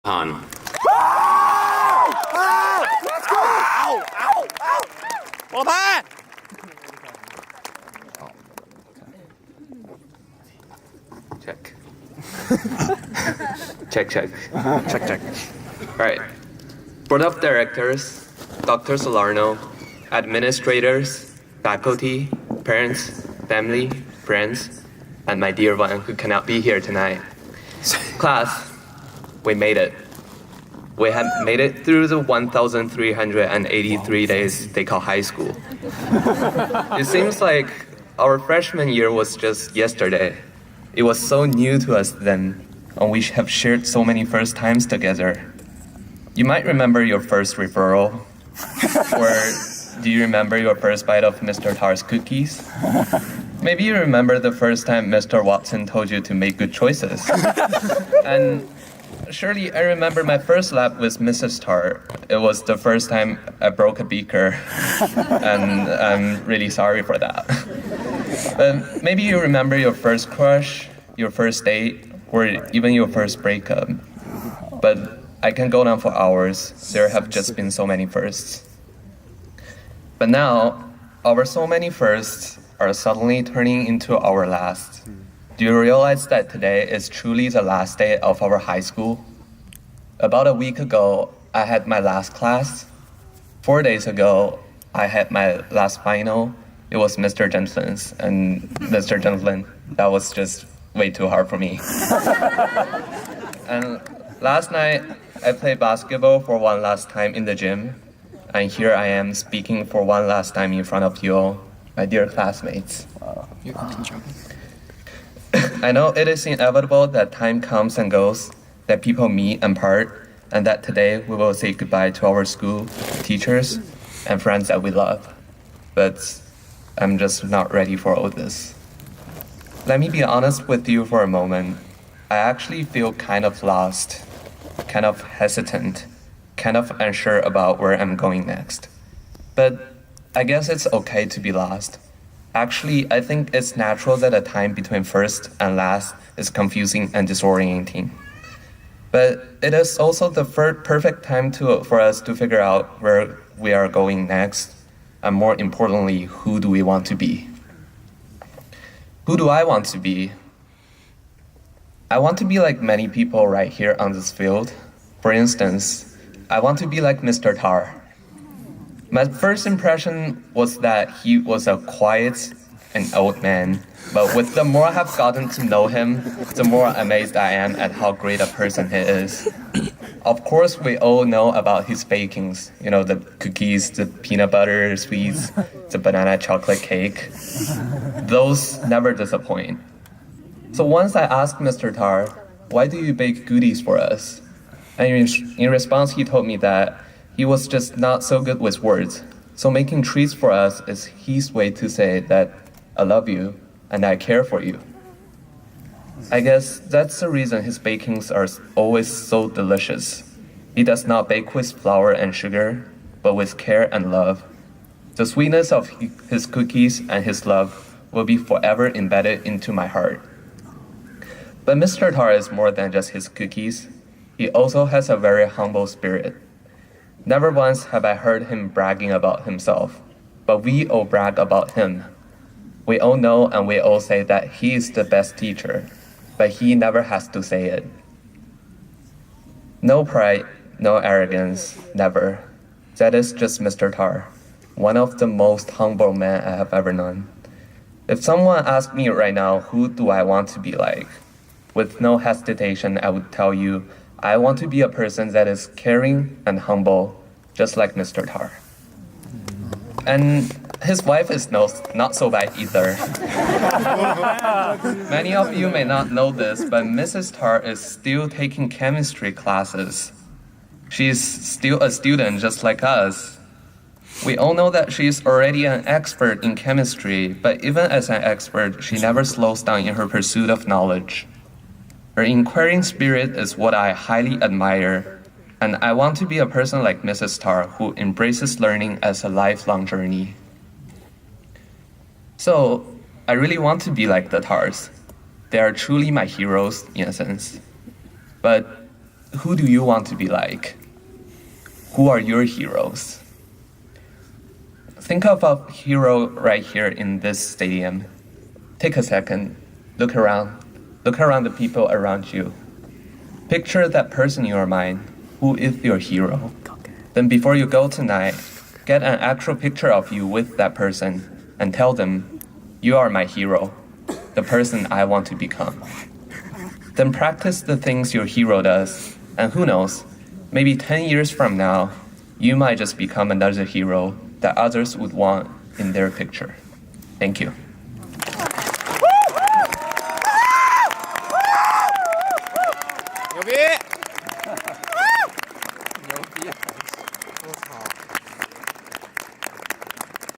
Pan. Let's go! Paolo Pan! Check. Check. All right. Board of Directors, Dr. Solarno, administrators, faculty, parents, family, friends, and my dear one who cannot be here tonight. Class, we made it. We have made it through the 1,383 days they call high school. It seems like our freshman year was just yesterday. It was so new to us then, and we have shared so many first times together. You might remember your first referral, or do you remember your first bite of Mr. Tar's cookies? Maybe you remember the first time Mr. Watson told you to make good choices. And surely I remember my first lap with Mrs. Tar. It was the first time I broke a beaker, and I'm really sorry for that. But maybe you remember your first crush, your first date, or even your first breakup. But I can go on for hours. There have just been so many firsts. But now, our so many firsts are suddenly turning into our last. Do you realize that today is truly the last day of our high school? About a week ago, I had my last class. 4 days ago, I had my last final. It was Mr. Gentlin's, and Mr. Gentlin, that was just way too hard for me. And last night, I played basketball for one last time in the gym, and here I am speaking for one last time in front of you all, my dear classmates. I know it is inevitable that time comes and goes, that people meet and part, and that today we will say goodbye to our school, teachers, and friends that we love. But I'm just not ready for all this. Let me be honest with you for a moment. I actually feel kind of lost, kind of hesitant, kind of unsure about where I'm going next. But I guess it's okay to be lost. Actually, I think it's natural that a time between first and last is confusing and disorienting. But it is also the perfect time for us to figure out where we are going next, and more importantly, who do we want to be? Who do I want to be? I want to be like many people right here on this field. For instance, I want to be like Mr. Tar. My first impression was that he was a quiet and old man, but with the more I have gotten to know him, the more amazed I am at how great a person he is. Of course, we all know about his bakings, the cookies, the peanut butter sweets, the banana chocolate cake. Those never disappoint. So once I asked Mr. Tar, why do you bake goodies for us? And in response, he told me that he was just not so good with words. So making treats for us is his way to say that I love you and I care for you. I guess that's the reason his bakings are always so delicious. He does not bake with flour and sugar, but with care and love. The sweetness of his cookies and his love will be forever embedded into my heart. But Mr. Tar is more than just his cookies. He also has a very humble spirit. Never once have I heard him bragging about himself, but we all brag about him. We all know and we all say that he is the best teacher, but he never has to say it. No pride, no arrogance, never. That is just Mr. Tar, one of the most humble men I have ever known. If someone asked me right now, who do I want to be like? With no hesitation, I would tell you, I want to be a person that is caring and humble, just like Mr. Tar. And his wife is not so bad either. Many of you may not know this, but Mrs. Tar is still taking chemistry classes. She's still a student just like us. We all know that she's already an expert in chemistry, but even as an expert, she never slows down in her pursuit of knowledge. Her inquiring spirit is what I highly admire, and I want to be a person like Mrs. Tar who embraces learning as a lifelong journey. So, I really want to be like the Tars. They are truly my heroes in a sense. But who do you want to be like? Who are your heroes? Think of a hero right here in this stadium. Take a second, look around the people around you. Picture that person in your mind. Who is your hero? Then before you go tonight, get an actual picture of you with that person and tell them, you are my hero, the person I want to become. Then practice the things your hero does, and who knows, maybe 10 years from now, you might just become another hero that others would want in their picture. Thank you.